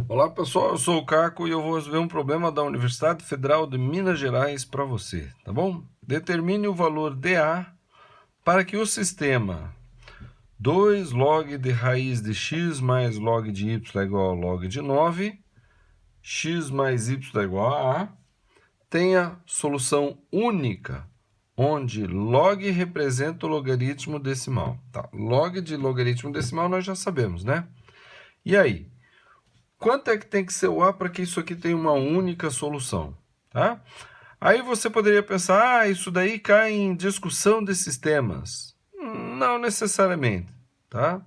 Olá pessoal, eu sou o Caco e eu vou resolver um problema da Universidade Federal de Minas Gerais para você, tá bom? Determine o valor dA para que o sistema 2 log de raiz de x mais log de y é igual a log de 9, x mais y é igual a A, tenha solução única, onde log representa o logaritmo decimal. Tá, log de logaritmo decimal nós já sabemos, né? E aí? Quanto é que tem que ser o A para que isso aqui tenha uma única solução? Tá? Aí você poderia pensar, isso daí cai em discussão de sistemas. Não necessariamente, tá?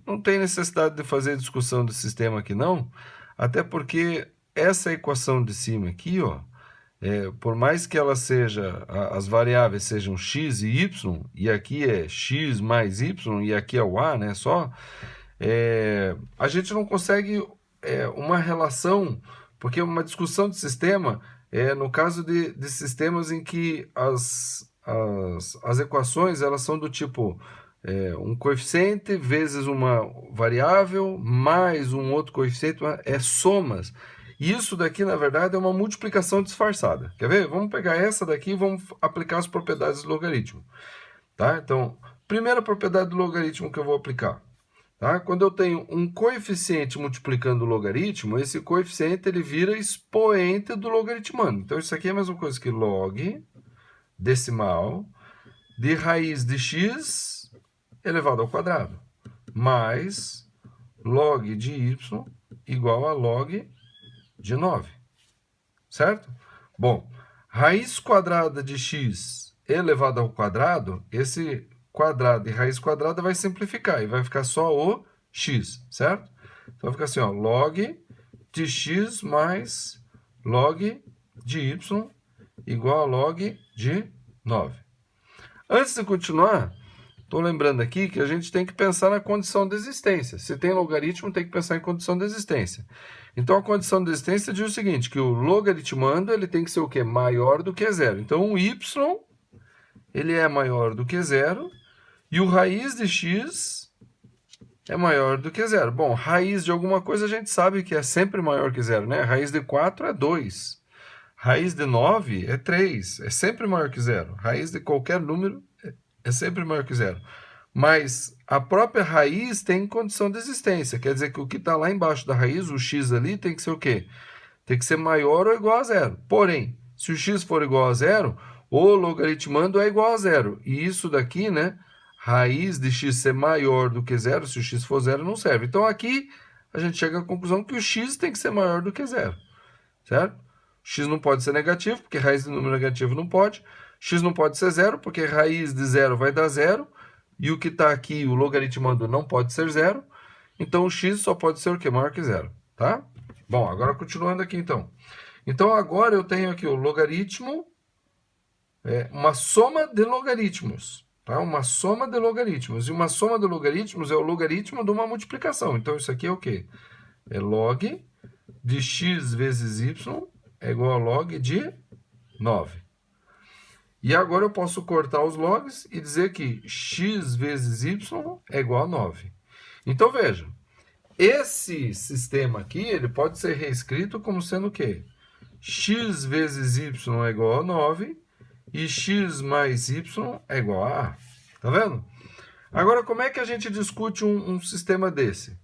Não tem necessidade de fazer discussão de sistema aqui não, até porque essa equação de cima aqui, ó, por mais que ela seja, as variáveis sejam x e y, e aqui é x mais y, e aqui é o A, né, só, a gente não consegue uma relação, porque uma discussão de sistema, no caso de sistemas em que as equações elas são do tipo um coeficiente vezes uma variável mais um outro coeficiente, é somas. Isso daqui, na verdade, é uma multiplicação disfarçada. Quer ver? Vamos pegar essa daqui e vamos aplicar as propriedades do logaritmo. Tá? Então, primeira propriedade do logaritmo que eu vou aplicar. Tá? Quando eu tenho um coeficiente multiplicando o logaritmo, esse coeficiente ele vira expoente do logaritmando. Então, isso aqui é a mesma coisa que log decimal de raiz de x elevado ao quadrado, mais log de y igual a log de 9. Certo? Bom, raiz quadrada de x elevado ao quadrado, esse quadrado e raiz quadrada vai simplificar e vai ficar só o x, certo? Então vai ficar assim, ó, log de x mais log de y igual a log de 9. Antes de continuar, estou lembrando aqui que a gente tem que pensar na condição de existência. Se tem logaritmo, tem que pensar em condição de existência. Então, a condição de existência diz o seguinte, que o logaritmando ele tem que ser o quê? Maior do que zero. Então, o y ele é maior do que zero e o raiz de x é maior do que zero. Bom, raiz de alguma coisa a gente sabe que é sempre maior que zero, né? Raiz de 4 é 2. Raiz de 9 é 3. É sempre maior que zero. Raiz de qualquer número é sempre maior que zero. Mas a própria raiz tem condição de existência. Quer dizer que o que está lá embaixo da raiz, o x ali, tem que ser o quê? Tem que ser maior ou igual a zero. Porém, se o x for igual a zero, o logaritmando é igual a zero. E isso daqui, né? Raiz de x ser maior do que zero, se o x for zero, não serve. Então aqui a gente chega à conclusão que o x tem que ser maior do que zero. Certo? X não pode ser negativo, porque raiz de número negativo não pode. X não pode ser zero, porque raiz de zero vai dar zero. E o que está aqui, o logaritmando, não pode ser zero. Então, o x só pode ser o quê? Maior que zero. Tá? Bom, agora continuando aqui, então. Então, agora eu tenho aqui o logaritmo, uma soma de logaritmos. Tá? Uma soma de logaritmos. E uma soma de logaritmos é o logaritmo de uma multiplicação. Então, isso aqui é o quê? É log de x vezes y é igual a log de 9. E agora eu posso cortar os logs e dizer que x vezes y é igual a 9. Então, veja, esse sistema aqui ele pode ser reescrito como sendo o quê? X vezes y é igual a 9 e x mais y é igual a A. Tá vendo? Agora, como é que a gente discute um sistema desse?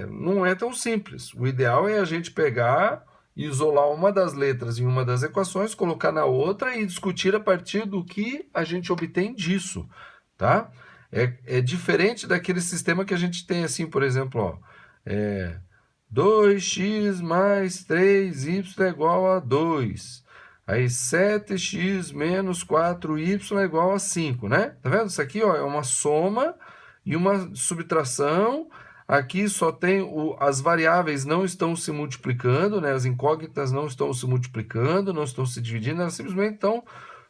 Não é tão simples. O ideal é a gente pegar e isolar uma das letras em uma das equações, colocar na outra e discutir a partir do que a gente obtém disso, tá? É diferente daquele sistema que a gente tem assim, por exemplo, ó, 2x mais 3y é igual a 2. Aí 7x menos 4y é igual a 5, né? Tá vendo? Isso aqui ó, é uma soma e uma subtração. Aqui só tem as variáveis não estão se multiplicando, né? As incógnitas não estão se multiplicando, não estão se dividindo, elas simplesmente estão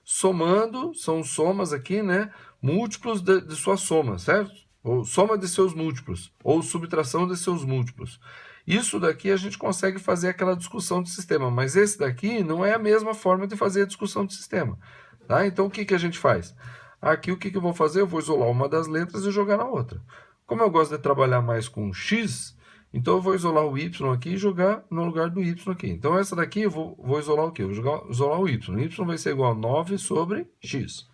somando, são somas aqui, né? Múltiplos de suas somas, certo? Ou soma de seus múltiplos, ou subtração de seus múltiplos. Isso daqui a gente consegue fazer aquela discussão de sistema, mas esse daqui não é a mesma forma de fazer a discussão de sistema. Tá? Então o que, que a gente faz? Aqui o que, que eu vou fazer? Eu vou isolar uma das letras e jogar na outra. Como eu gosto de trabalhar mais com x, Então eu vou isolar o y aqui e jogar no lugar do y aqui. Então essa daqui eu vou isolar o quê? Eu vou isolar o y. O y vai ser igual a 9 sobre x,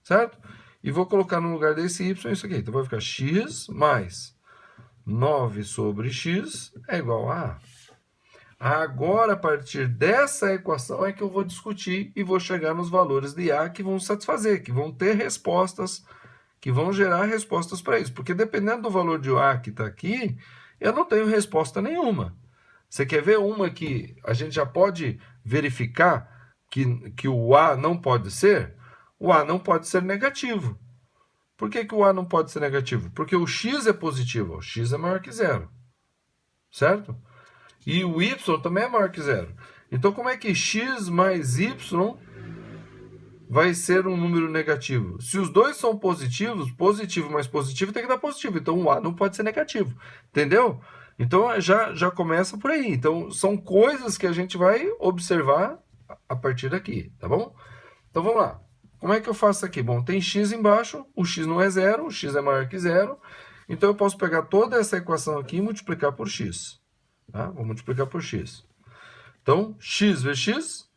certo? E vou colocar no lugar desse y isso aqui. Então vai ficar x mais 9 sobre x é igual a A. Agora, a partir dessa equação é que eu vou discutir e vou chegar nos valores de A que vão satisfazer, que vão ter respostas, que vão gerar respostas para isso. Porque dependendo do valor de A que está aqui, eu não tenho resposta nenhuma. Você quer ver uma que a gente já pode verificar que o A não pode ser? O A não pode ser negativo. Por que o A não pode ser negativo? Porque o x é positivo, o x é maior que zero, certo? E o y também é maior que zero. Então, como é que x mais y vai ser um número negativo? Se os dois são positivos, positivo mais positivo tem que dar positivo. Então, o A não pode ser negativo. Entendeu? Então, já começa por aí. Então, são coisas que a gente vai observar a partir daqui, tá bom? Então, vamos lá. Como é que eu faço isso aqui? Bom, tem x embaixo, o x não é zero, o x é maior que zero. Então, eu posso pegar toda essa equação aqui e multiplicar por x. Tá? Vou multiplicar por x. Então, x vezes x,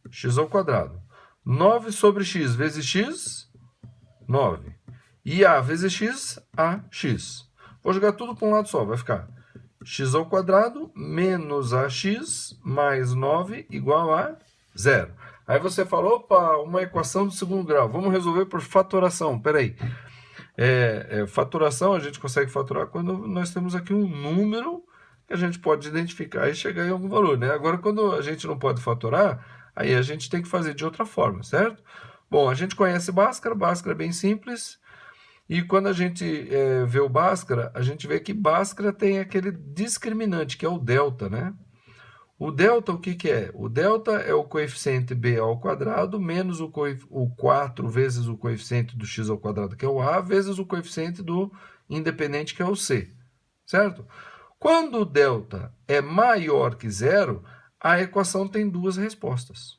x ao quadrado. 9 sobre x vezes x, 9. E a vezes x, ax. Vou jogar tudo para um lado só, vai ficar x ao quadrado menos ax mais 9 igual a 0. Aí você falou, opa, uma equação do segundo grau. Vamos resolver por fatoração. Peraí. Fatoração a gente consegue fatorar quando nós temos aqui um número que a gente pode identificar e chegar em algum valor, né? Agora, quando a gente não pode fatorar, aí a gente tem que fazer de outra forma, certo? Bom, a gente conhece Bhaskara, Bhaskara é bem simples. E quando a gente vê o Bhaskara, a gente vê que Bhaskara tem aquele discriminante, que é o delta, né? O delta, o que é? O delta é o coeficiente b ao quadrado menos o 4 vezes o coeficiente do x ao quadrado, que é o a, vezes o coeficiente do independente, que é o c, certo? Quando o delta é maior que zero, a equação tem duas respostas,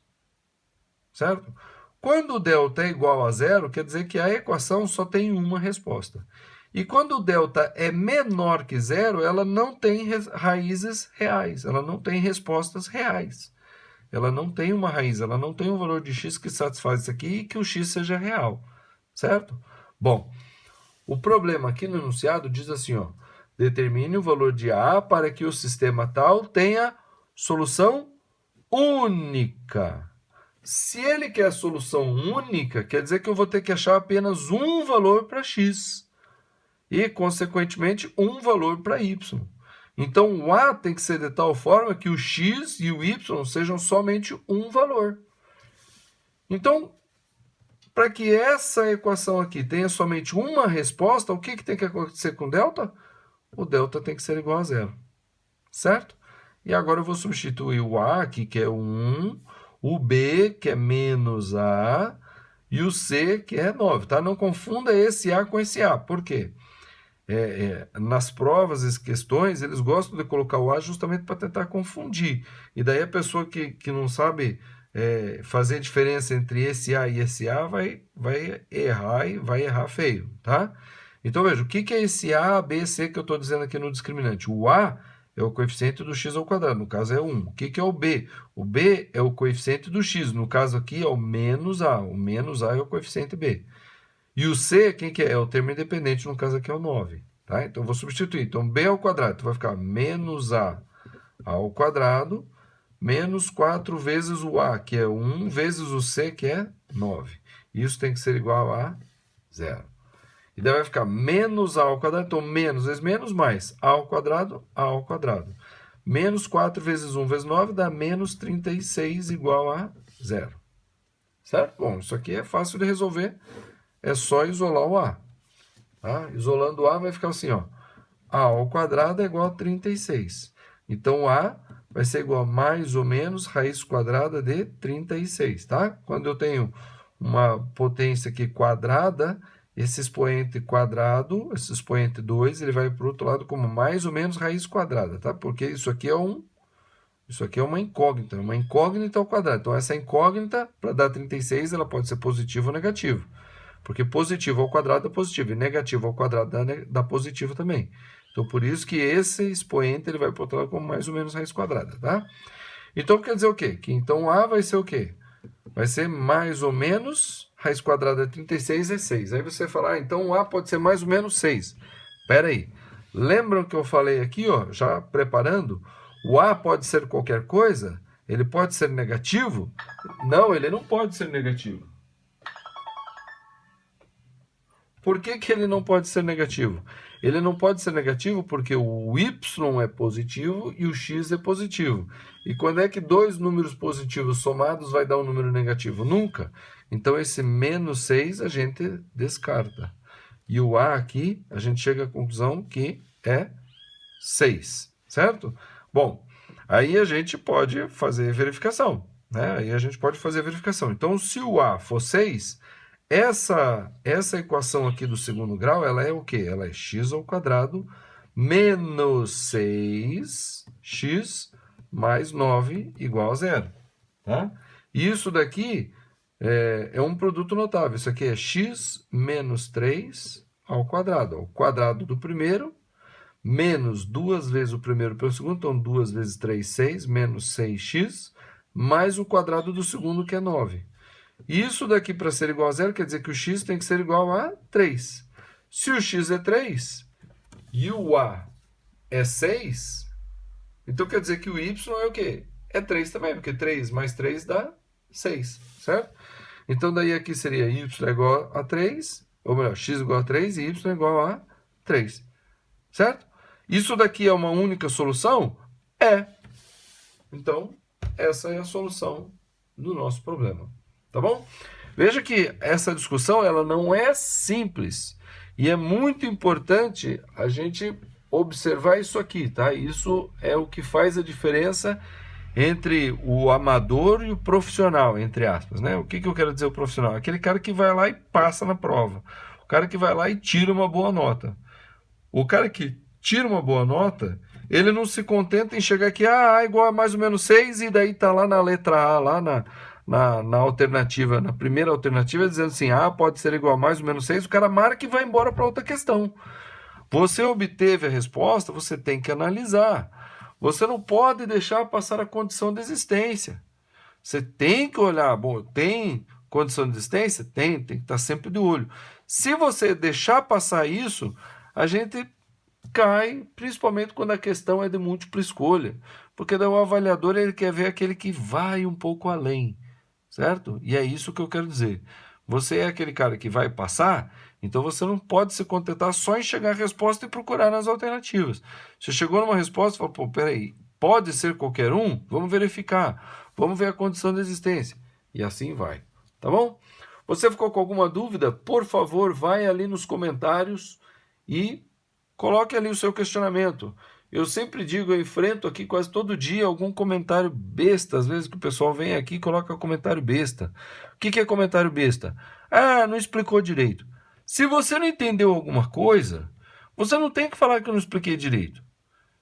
certo? Quando o delta é igual a zero, quer dizer que a equação só tem uma resposta. E quando o delta é menor que zero, ela não tem raízes reais, ela não tem respostas reais. Ela não tem uma raiz, ela não tem um valor de x que satisfaz isso aqui e que o x seja real, certo? Bom, o problema aqui no enunciado diz assim, ó, determine o valor de A para que o sistema tal tenha solução única. Se ele quer solução única, quer dizer que eu vou ter que achar apenas um valor para x. E, consequentemente, um valor para y. Então, o A tem que ser de tal forma que o x e o y sejam somente um valor. Então, para que essa equação aqui tenha somente uma resposta, o que tem que acontecer com o delta? O delta tem que ser igual a zero. Certo? E agora eu vou substituir o A aqui, que é 1, o B, que é menos A, e o C, que é 9. Tá? Não confunda esse A com esse A. Por quê? Nas provas e questões, eles gostam de colocar o A justamente para tentar confundir. E daí a pessoa que não sabe fazer diferença entre esse A e esse A vai errar e vai errar feio, tá? Então, veja, o que é esse A, B, C que eu estou dizendo aqui no discriminante? O A é o coeficiente do x ao quadrado, no caso é 1. O que é o B? O B é o coeficiente do x, no caso aqui é o menos A. O menos A é o coeficiente B. E o C, quem que é? É o termo independente, no caso aqui é o 9. Tá? Então, eu vou substituir. Então, B ao quadrado, então vai ficar menos A ao quadrado, menos 4 vezes o A, que é 1, vezes o C, que é 9. Isso tem que ser igual a 0. E daí vai ficar menos A ao quadrado, então menos vezes menos, mais A ao quadrado, A ao quadrado. Menos 4 vezes 1 vezes 9 dá menos 36 igual a 0. Certo? Bom, isso aqui é fácil de resolver. É só isolar o A. Tá? Isolando o A vai ficar assim, ó. A ao quadrado é igual a 36. Então, A vai ser igual a mais ou menos raiz quadrada de 36, tá? Quando eu tenho uma potência aqui quadrada, esse expoente quadrado, esse expoente 2, ele vai para o outro lado como mais ou menos raiz quadrada, tá? Porque isso aqui é uma incógnita ao quadrado. Então, essa incógnita, para dar 36, ela pode ser positiva ou negativa. Porque positivo ao quadrado é positivo, e negativo ao quadrado dá positivo também. Então, por isso que esse expoente ele vai para o outro lado como mais ou menos raiz quadrada, tá? Então, quer dizer o quê? Que então A vai ser o quê? Vai ser mais ou menos raiz quadrada de 36 é 6. Aí você fala, então A pode ser mais ou menos 6. Espera aí. Lembram que eu falei aqui, ó, já preparando? O A pode ser qualquer coisa? Ele pode ser negativo? Não, ele não pode ser negativo. Por que que ele não pode ser negativo? Ele não pode ser negativo porque o y é positivo e o x é positivo. E quando é que dois números positivos somados vai dar um número negativo? Nunca. Então esse menos 6 a gente descarta. E o A aqui, a gente chega à conclusão que é 6, certo? Bom, aí a gente pode fazer verificação, né? Aí a gente pode fazer verificação. Então, se o A for 6, essa equação aqui do segundo grau, ela é o quê? Ela é x ao quadrado menos 6x mais 9 igual a zero, tá? E isso daqui é um produto notável. Isso aqui é x menos 3 ao quadrado. O quadrado do primeiro, menos 2 vezes o primeiro pelo segundo. Então, 2 vezes 3, 6, menos 6x, mais o quadrado do segundo, que é 9. Isso daqui, para ser igual a zero, quer dizer que o x tem que ser igual a 3. Se o x é 3 e o a é 6, então quer dizer que o y é o quê? É 3 também, porque 3 mais 3 dá 6, certo? Então, daí aqui seria y igual a 3, ou melhor, x igual a 3 e y igual a 3, certo? Isso daqui é uma única solução? É. Então, essa é a solução do nosso problema, tá bom? Veja que essa discussão ela não é simples e é muito importante a gente observar isso aqui, tá? Isso é o que faz a diferença entre o amador e o profissional, entre aspas, né? O que eu quero dizer o profissional? Aquele cara que vai lá e passa na prova. O cara que vai lá e tira uma boa nota. O cara que tira uma boa nota, ele não se contenta em chegar aqui, A igual a mais ou menos 6, e daí tá lá na letra A, lá na alternativa, na primeira alternativa, dizendo assim, A pode ser igual a mais ou menos 6, o cara marca e vai embora para outra questão. Você obteve a resposta, você tem que analisar. Você não pode deixar passar a condição de existência. Você tem que olhar, bom, tem condição de existência? Tem que estar sempre de olho. Se você deixar passar isso, a gente cai, principalmente quando a questão é de múltipla escolha. Porque daí o avaliador ele quer ver aquele que vai um pouco além, certo? E é isso que eu quero dizer. Você é aquele cara que vai passar, então você não pode se contentar só em chegar à resposta e procurar nas alternativas. Você chegou numa resposta e fala, pô, peraí, pode ser qualquer um? Vamos verificar. Vamos ver a condição de existência. E assim vai, tá bom? Você ficou com alguma dúvida? Por favor, vai ali nos comentários e coloque ali o seu questionamento. Eu sempre digo, eu enfrento aqui quase todo dia algum comentário besta. Às vezes que o pessoal vem aqui e coloca comentário besta. O que é comentário besta? Ah, não explicou direito. Se você não entendeu alguma coisa, você não tem que falar que eu não expliquei direito.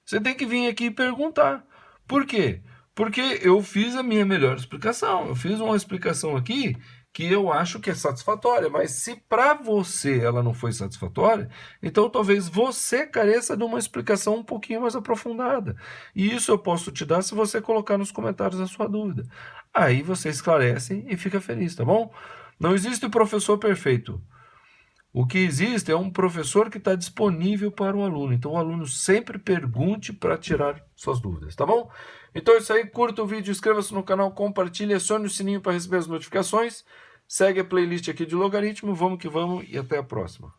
Você tem que vir aqui e perguntar. Por quê? Porque eu fiz a minha melhor explicação. Eu fiz uma explicação aqui que eu acho que é satisfatória, mas se para você ela não foi satisfatória, então talvez você careça de uma explicação um pouquinho mais aprofundada. E isso eu posso te dar se você colocar nos comentários a sua dúvida. Aí você esclarece e fica feliz, tá bom? Não existe professor perfeito. O que existe é um professor que está disponível para o aluno. Então, o aluno sempre pergunte para tirar suas dúvidas, tá bom? Então, é isso aí. Curta o vídeo, inscreva-se no canal, compartilhe, acione o sininho para receber as notificações. Segue a playlist aqui de logaritmo. Vamos que vamos e até a próxima.